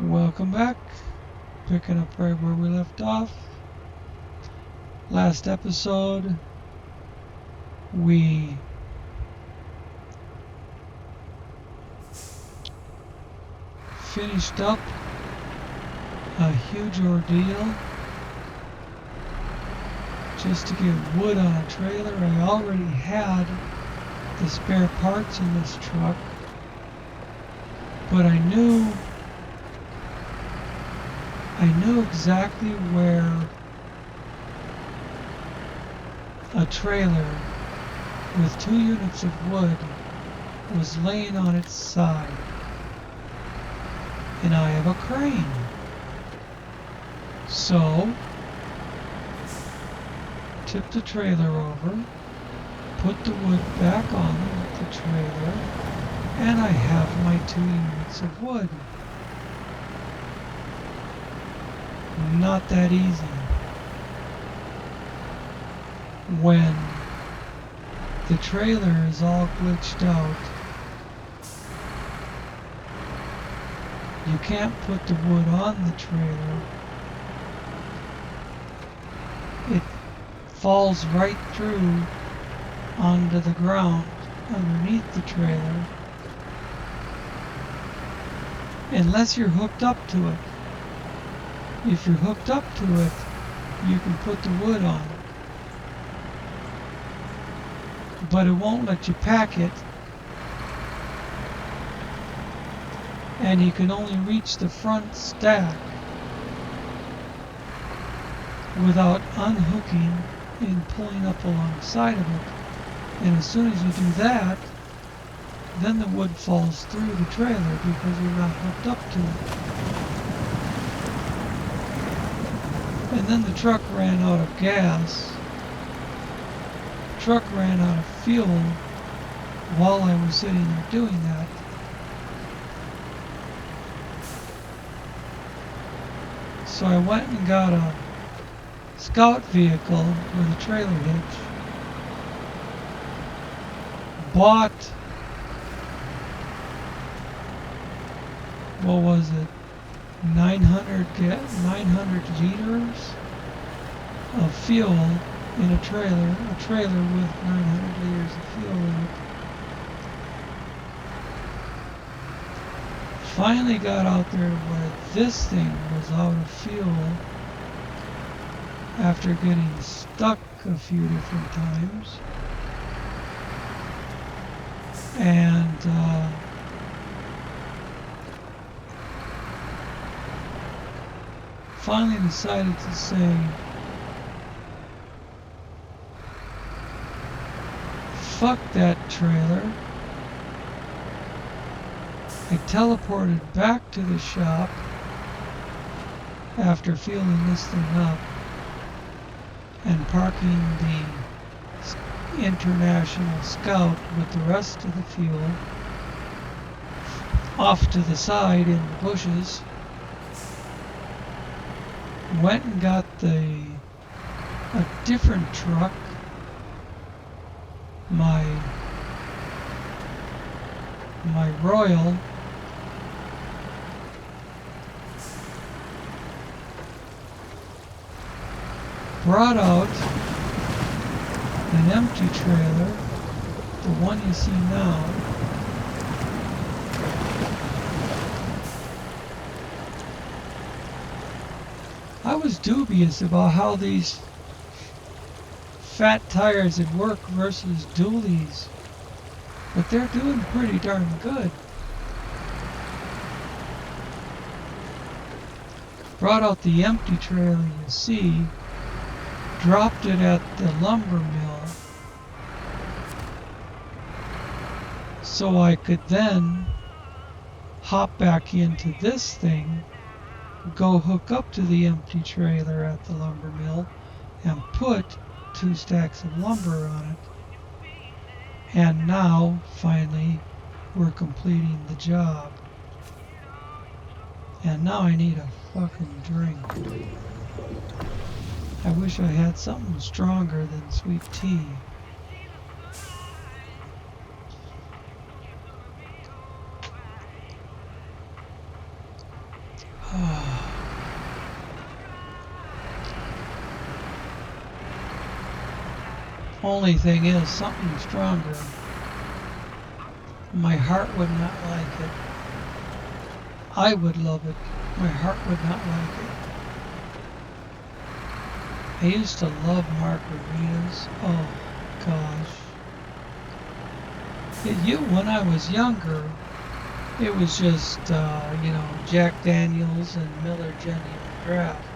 Welcome back. Picking up right where we left off. Last episode, we finished up a huge ordeal just to get wood on a trailer. I already had the spare parts in this truck, but I knew exactly where a trailer with 2 units of wood was laying on its side, and I have a crane. So, tip the trailer over, put the wood back on the trailer, and I have my 2 units of wood. Not that easy. When the trailer is all glitched out, you can't put the wood on the trailer. It falls right through onto the ground underneath the trailer unless you're hooked up to it. If you're hooked up to it, you can put the wood on. But it won't let you pack it. And you can only reach the front stack without unhooking and pulling up alongside of it. And as soon as you do that, then the wood falls through the trailer because you're not hooked up to it. And then the truck ran out of gas. The truck ran out of fuel while I was sitting there doing that. So I went and got a scout vehicle with a trailer hitch. Bought, what was it, 900 liters of fuel in a trailer with 900 liters of fuel in it. Finally got out there where this thing was out of fuel after getting stuck a few different times. And finally decided to say, fuck that trailer. I teleported back to the shop after fueling this thing up and parking the International Scout with the rest of the fuel off to the side in the bushes. Went and got a different truck, my Royal, brought out an empty trailer, the one you see now, I was dubious about how these fat tires would work versus dualies, but they're doing pretty darn good. Brought out the empty trailer you see, dropped it at the lumber mill so I could then hop back into this thing, go hook up to the empty trailer at the lumber mill and put 2 stacks of lumber on it. And now, finally, we're completing the job. And now I need a fucking drink. I wish I had something stronger than sweet tea. Only thing is, something stronger. My heart would not like it. I would love it. My heart would not like it. I used to love margaritas. Oh gosh. When I was younger, it was just, Jack Daniels and Miller Genuine Draft.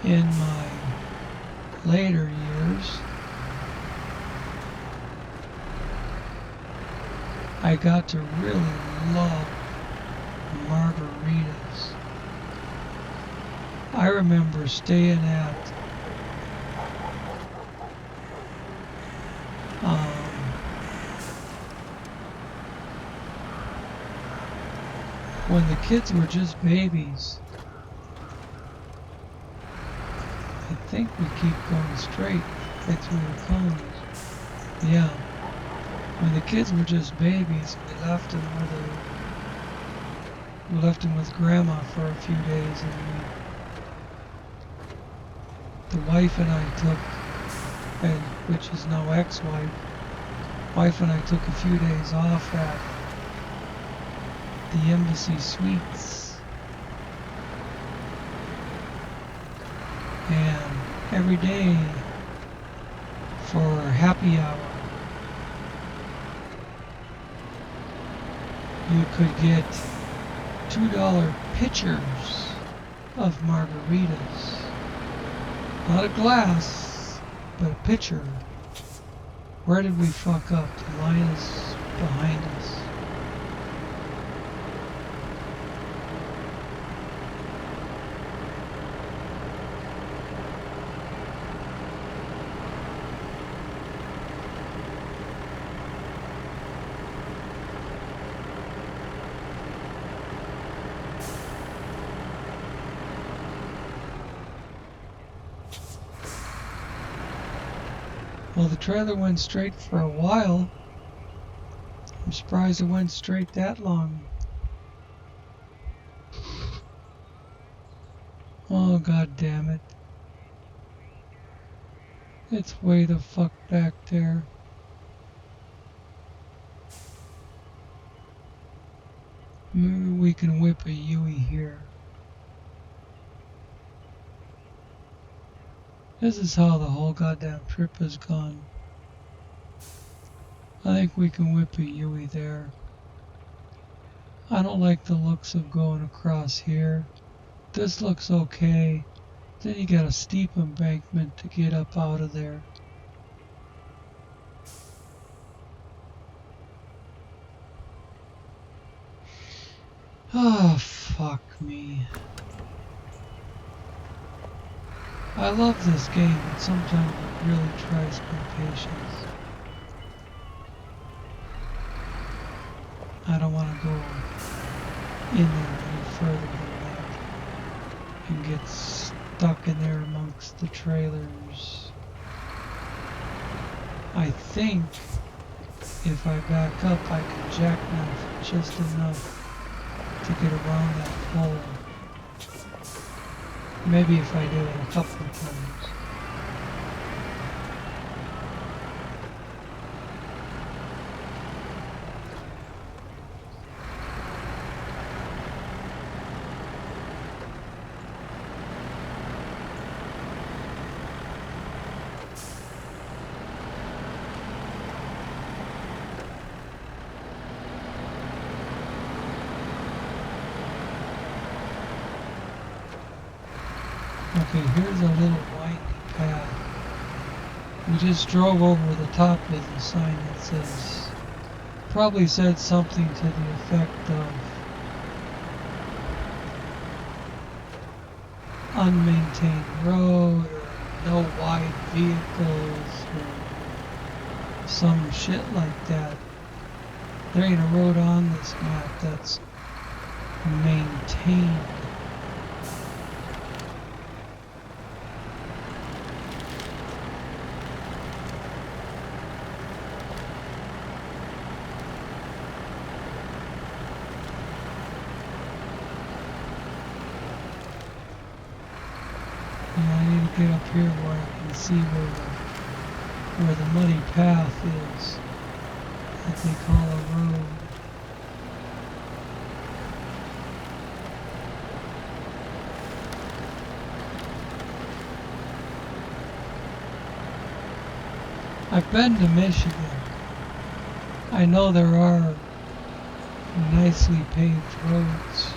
In my later years, I got to really love margaritas. I remember staying at when the kids were just babies. I think we keep going straight right through the cones. Yeah. When the kids were just babies, we left them with Grandma for a few days, and the wife and I took, which is now wife and I took a few days off at the Embassy Suites. And every day for happy hour, you could get $2 pitchers of margaritas. Not a glass, but a pitcher. Where did we fuck up? The line is behind us. Well, the trailer went straight for a while. I'm surprised it went straight that long. Oh, god damn it. It's way the fuck back there. Maybe we can whip a Yui here. This is how the whole goddamn trip has gone. I think we can whip a Yui there. I don't like the looks of going across here. This looks okay. Then you got a steep embankment to get up out of there. Oh, fuck me. I love this game, but sometimes it really tries my patience. I don't want to go in there any further than that and get stuck in there amongst the trailers. I think if I back up, I can jackknife just enough to get around that pole. Maybe if I do it a couple of times. Okay, here's a little winding path. We just drove over the top of the sign that says, probably said something to the effect of unmaintained road or no wide vehicles or some shit like that. There ain't a road on this map that's maintained. Yeah, I need to get up here where I can see where the muddy path is that they call a road. I've been to Michigan. I know there are nicely paved roads.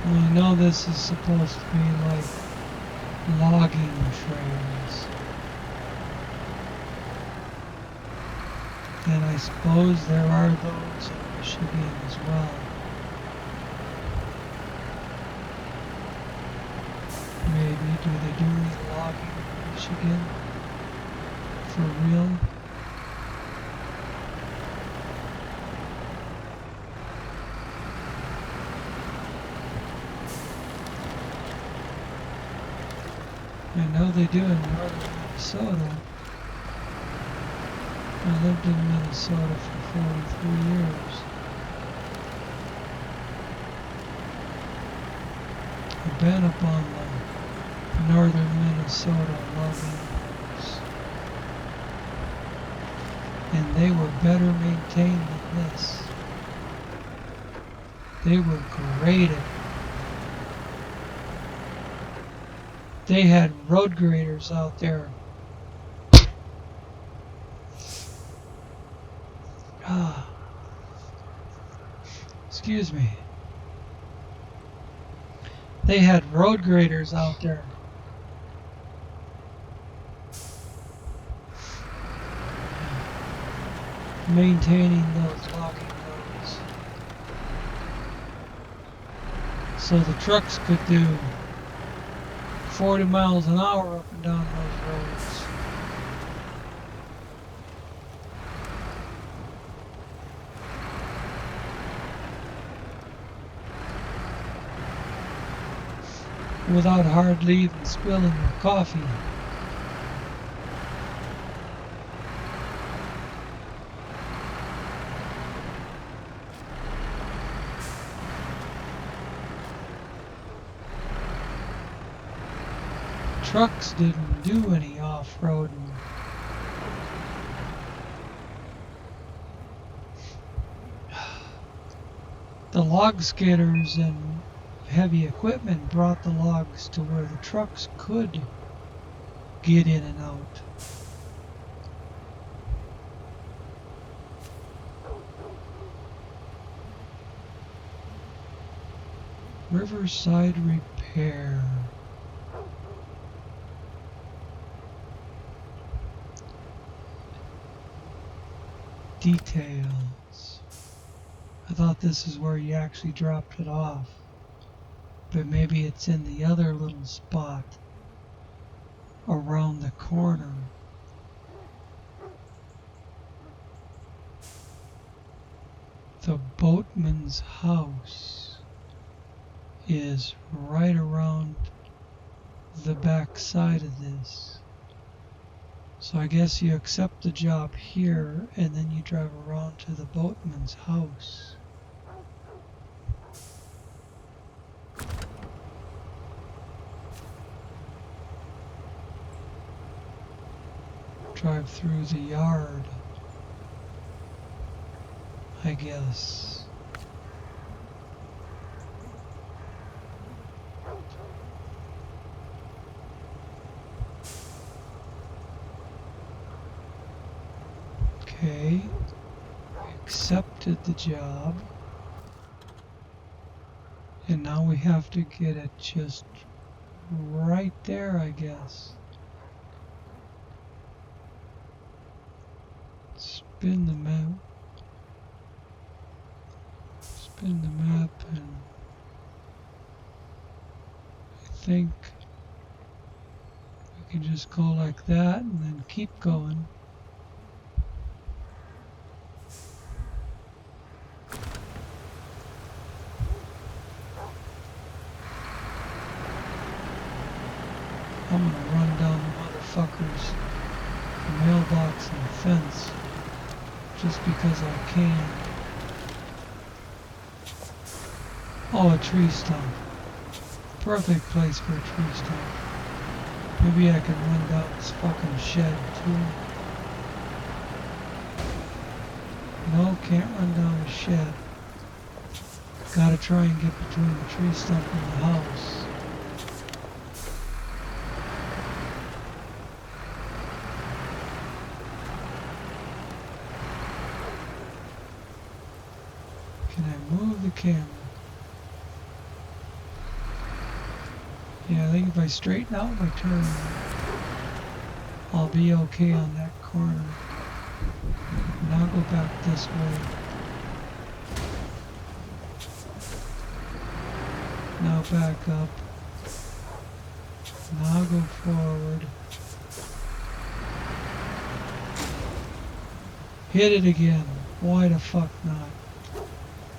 I know this is supposed to be like logging trails. And I suppose there are those in Michigan as well. Maybe, do they do any logging in Michigan? For real? I know they do in northern Minnesota. I lived in Minnesota for 43 years. I've been up on the northern Minnesota logging roads, and they were better maintained than this. They were graded. They had road graders out there. Excuse me. They had road graders out there. Maintaining those logging roads. So the trucks could do 40 miles an hour up and down those roads. Without hardly even spilling their coffee. Trucks didn't do any off-roading. The log skidders and heavy equipment brought the logs to where the trucks could get in and out. Riverside repair. Details. I thought this is where you actually dropped it off. But maybe it's in the other little spot around the corner. The boatman's house is right around the back side of this. So I guess you accept the job here and then you drive around to the boatman's house. Drive through the yard, I guess. Okay, accepted the job. And now we have to get it just right there, I guess. Spin the map. Spin the map, and I think we can just go like that and then keep going. I'm gonna run down the motherfucker's mailbox and fence just because I can. Oh, a tree stump. Perfect place for a tree stump. Maybe I can run down this fucking shed too. No, can't run down the shed. Gotta try and get between the tree stump and the house. Can I move the camera? Yeah, I think if I straighten out my turn, I'll be okay on that corner. Now go back this way. Now back up. Now go forward. Hit it again. Why the fuck not?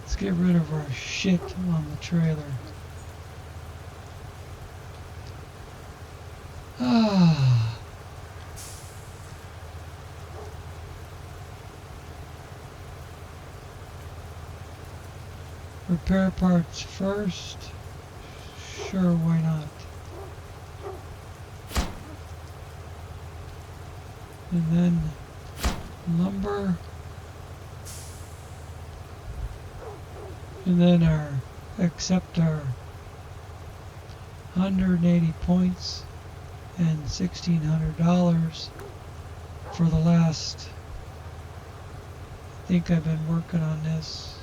Let's get rid of our shit on the trailer. Ah. Repair parts first. Sure, why not? And then lumber. And then accept our 180 points and $1,600 for the last, I think I've been working on this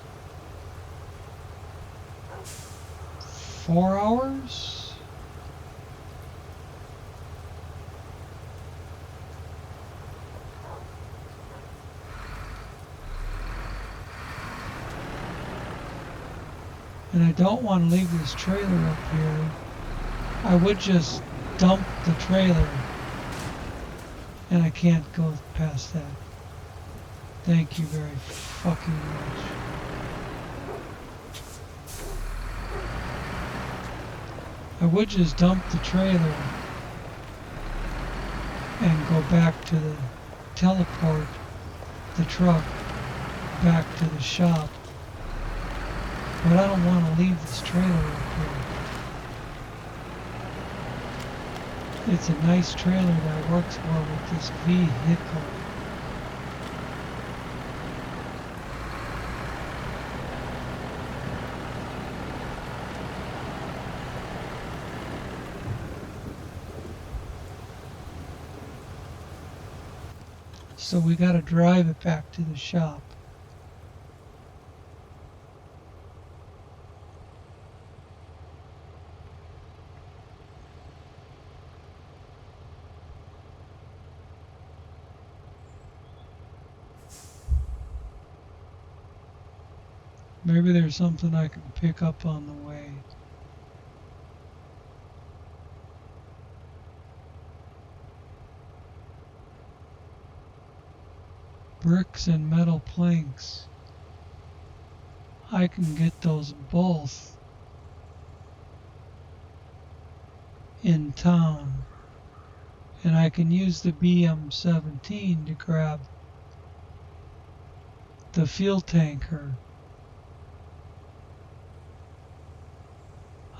4 hours? And I don't want to leave this trailer up here. I would just dump the trailer. And I can't go past that. Thank you very fucking much. I would just dump the trailer and go back to the teleport the truck back to the shop. But I don't want to leave this trailer up here. It's a nice trailer that works well with this vehicle. So we gotta drive it back to the shop. Maybe there's something I can pick up on the way. Bricks and metal planks. I can get those both in town. And I can use the BM-17 to grab the fuel tanker.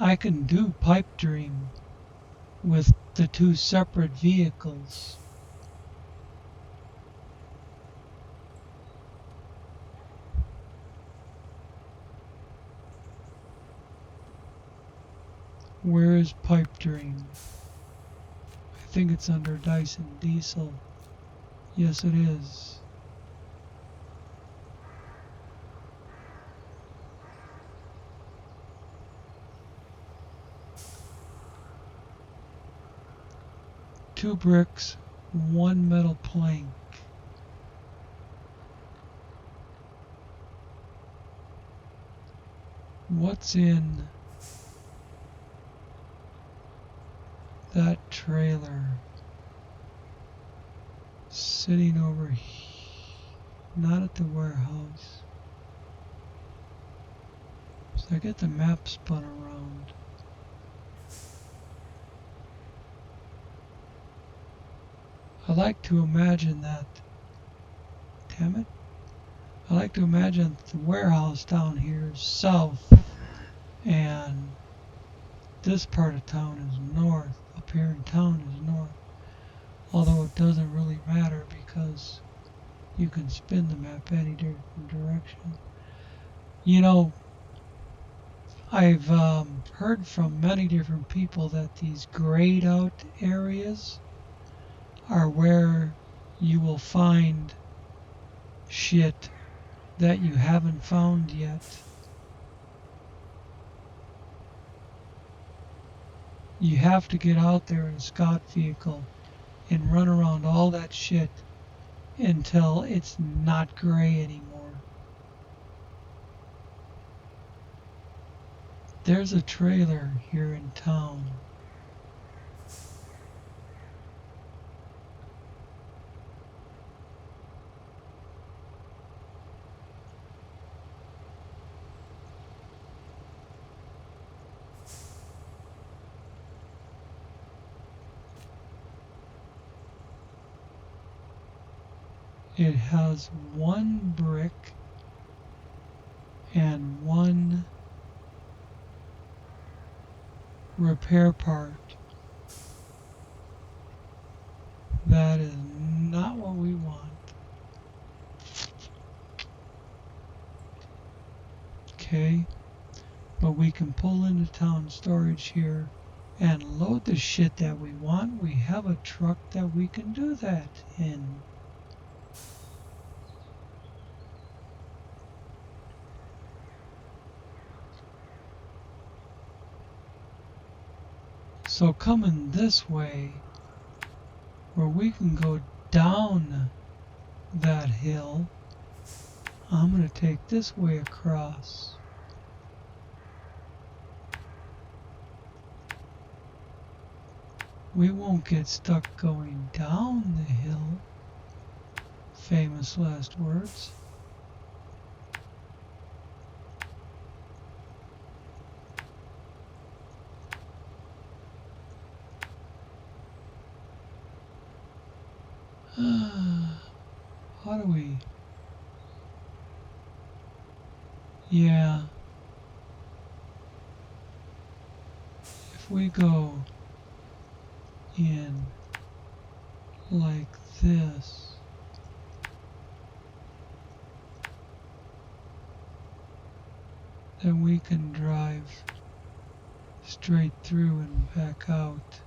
I can do pipe dream with the two separate vehicles. Where is pipe dream? I think it's under Dyson Diesel. Yes, it is. Two bricks, one metal plank. What's in that trailer? Sitting over here, not at the warehouse. So I get the map spun around. like to imagine that, damn it, I like to imagine the warehouse down here is south and this part of town is north. Up here in town is north. Although it doesn't really matter because you can spin the map any different direction. You know, I've heard from many different people that these grayed out areas are where you will find shit that you haven't found yet. You have to get out there in a scout vehicle and run around all that shit until it's not gray anymore. There's a trailer here in town. It has one brick and one repair part. That is not what we want. Okay, but we can pull into town storage here and load the shit that we want. We have a truck that we can do that in. So coming this way, where we can go down that hill, I'm going to take this way across. We won't get stuck going down the hill. Famous last words. How do we? Yeah. If we go in like this, then we can drive straight through and back out.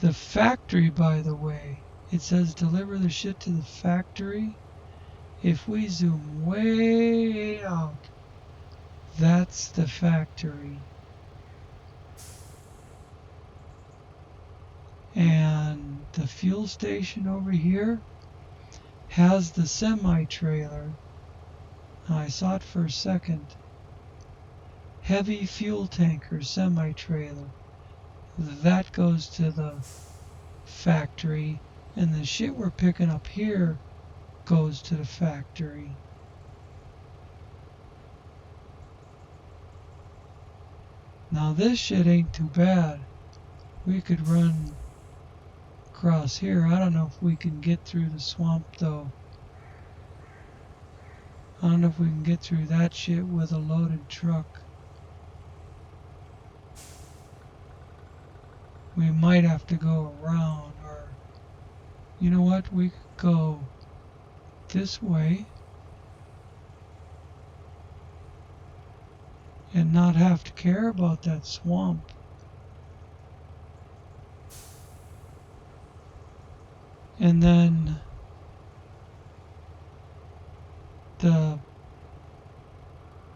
The factory, by the way, it says deliver the shit to the factory. If we zoom way out, that's the factory. And the fuel station over here has the semi-trailer. I saw it for a second. Heavy fuel tanker semi-trailer. That goes to the factory, and the shit we're picking up here goes to the factory. Now this shit ain't too bad. We could run across here. I don't know if we can get through the swamp though. I don't know if we can get through that shit with a loaded truck. We might have to go around, or you know what, we could go this way and not have to care about that swamp. And then the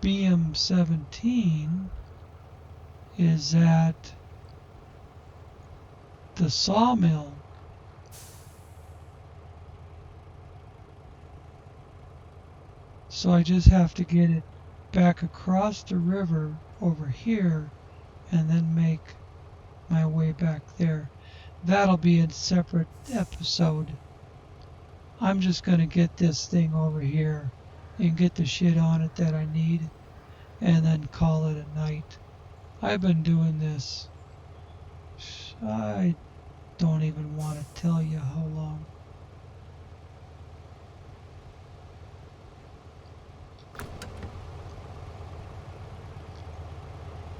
BM-17 is at the sawmill. So I just have to get it back across the river over here and then make my way back there. That'll be a separate episode. I'm just going to get this thing over here and get the shit on it that I need. and then call it a night. I've been doing this, I don't even want to tell you how long.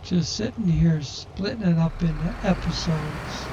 Just sitting here splitting it up into episodes.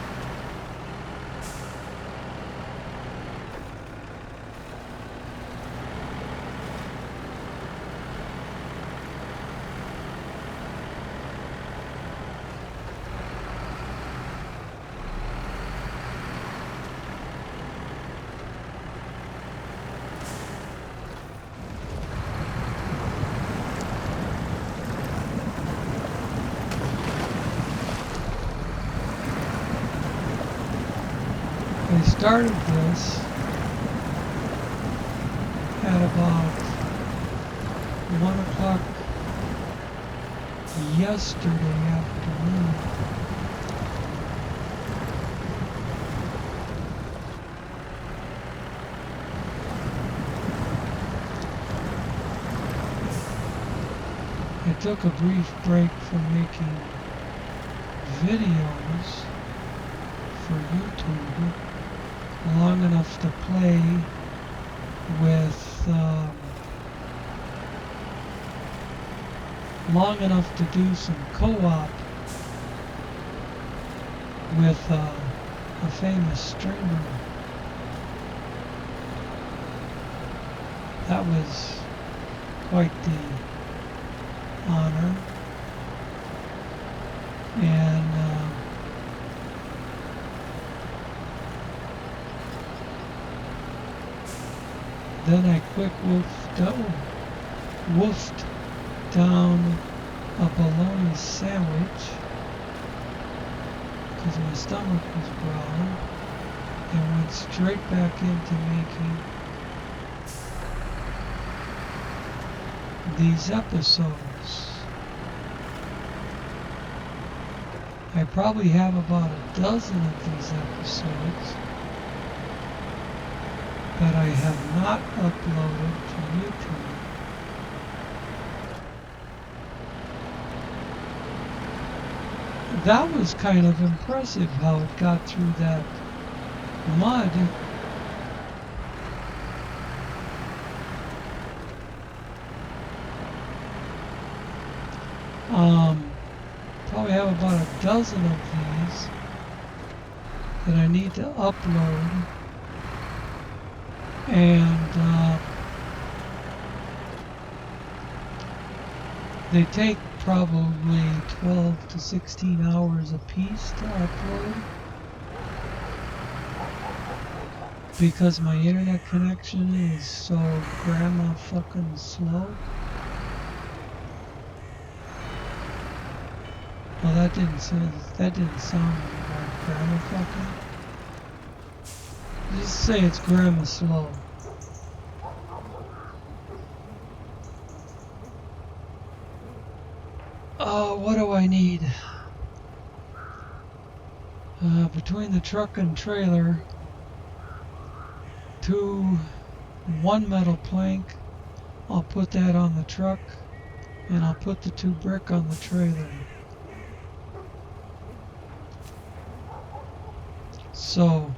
I started this at about 1 o'clock yesterday afternoon. I took a brief break from making videos for YouTube long enough to play with, long enough to do some co-op with a famous streamer. That was quite the honor. And then I quick woofed down a bologna sandwich because my stomach was growling, and went straight back into making these episodes. I probably have about a dozen of these episodes that I have not uploaded to YouTube. That was kind of impressive how it got through that mud. Probably have about a dozen of these that I need to upload, and they take probably 12 to 16 hours a piece to upload because my internet connection is so grandma fucking slow. Well, that didn't sound like grandma fucking. Just say it's grandma slow. What do I need? Between the truck and trailer, one metal plank, I'll put that on the truck, and I'll put the 2 brick on the trailer. So,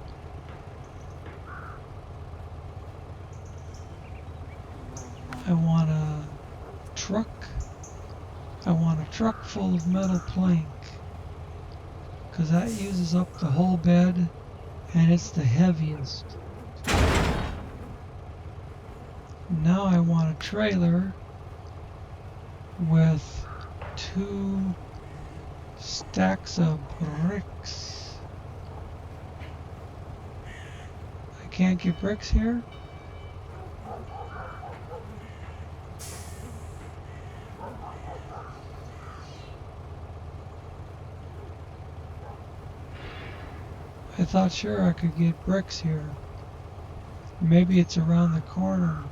I want a truck full of metal plank, because that uses up the whole bed, and it's the heaviest. Now I want a trailer with 2 stacks of bricks. I can't get bricks here? I thought sure I could get bricks here. Maybe it's around the corner.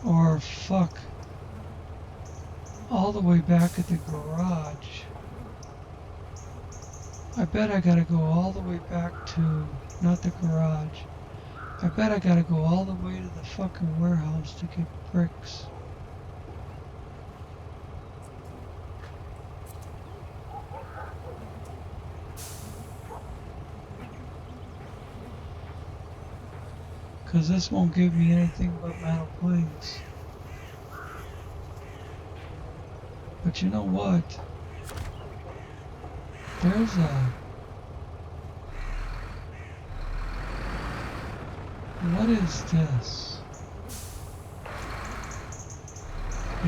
Or fuck, all the way back at the garage. I bet I gotta go all the way back to, not the garage. I bet I gotta go all the way to the fucking warehouse to get bricks. Because this won't give me anything but metal plates. But you know what? There's a... What is this?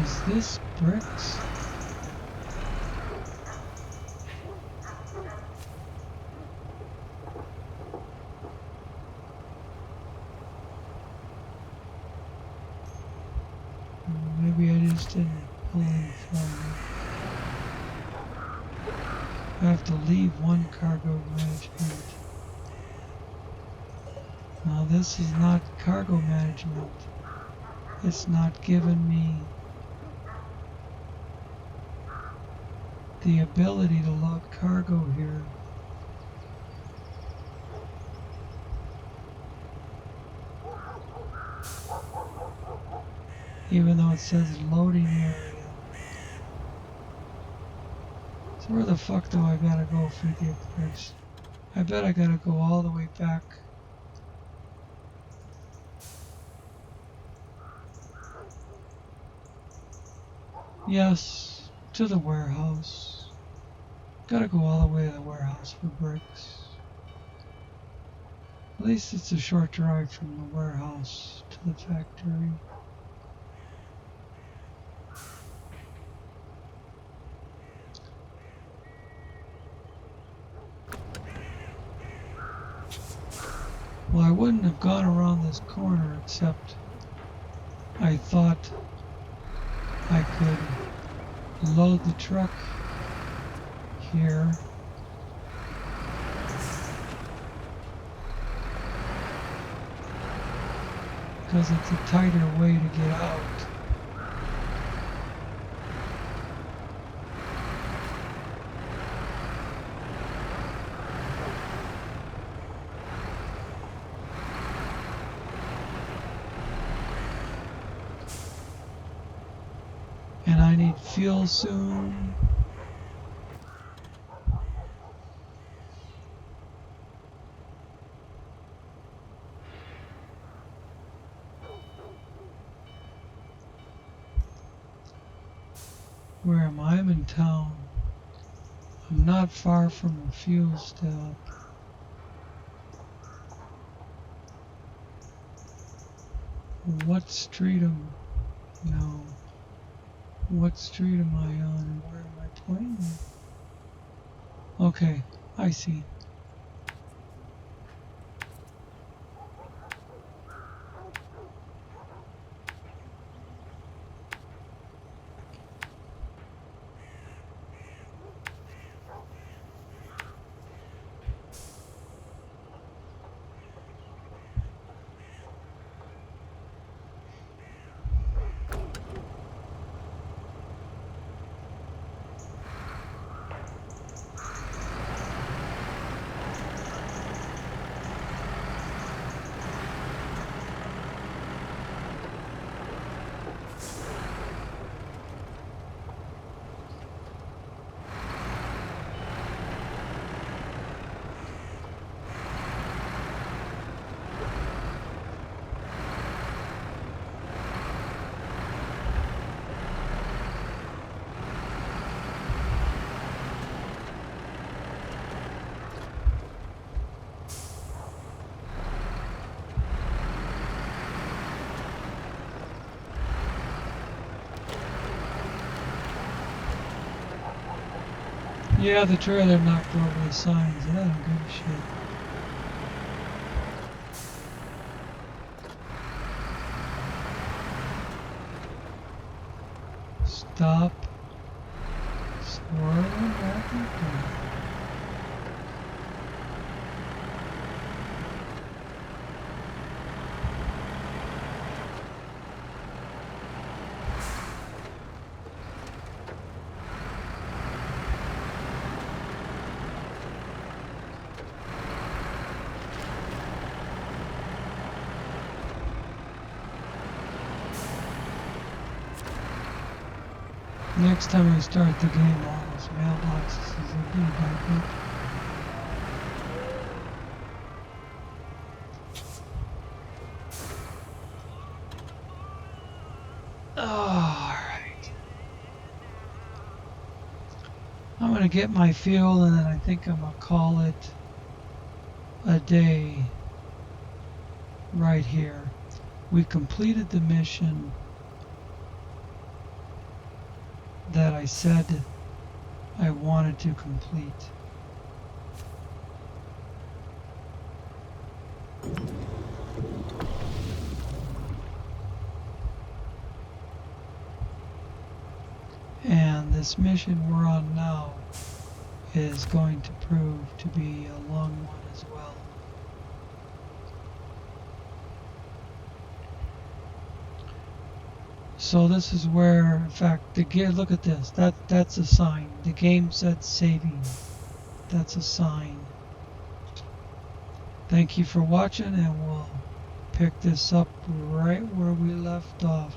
Is this bricks? Maybe I just didn't pull in from. I have to leave one cargo management. Now this is not cargo management. It's not giving me the ability to load cargo here. Even though it says loading area. So where the fuck do I gotta go for the bricks? I bet I gotta go all the way back. Yes, to the warehouse. Gotta go all the way to the warehouse for bricks. At least it's a short drive from the warehouse to the factory. Well, I wouldn't have gone around this corner except I thought I could load the truck here. Because it's a tighter way to get out. And I need fuel soon. Where am I? I'm in town. I'm not far from a fuel stop. What street am I? No. What street am I on and where am I pointing? Okay, I see. Yeah, the trailer knocked over the signs. I don't give a shit. Stop. Swirling back and forth. Next time I start the game, all those mailboxes will be back up. to get my fuel, and then I think I'm going to call it a day right here. We completed the mission that I said I wanted to complete. And this mission we're on now is going to prove to be a long one as well. So this is where, in fact, the game, look at this. That's a sign. The game said saving. That's a sign. Thank you for watching, and we'll pick this up right where we left off.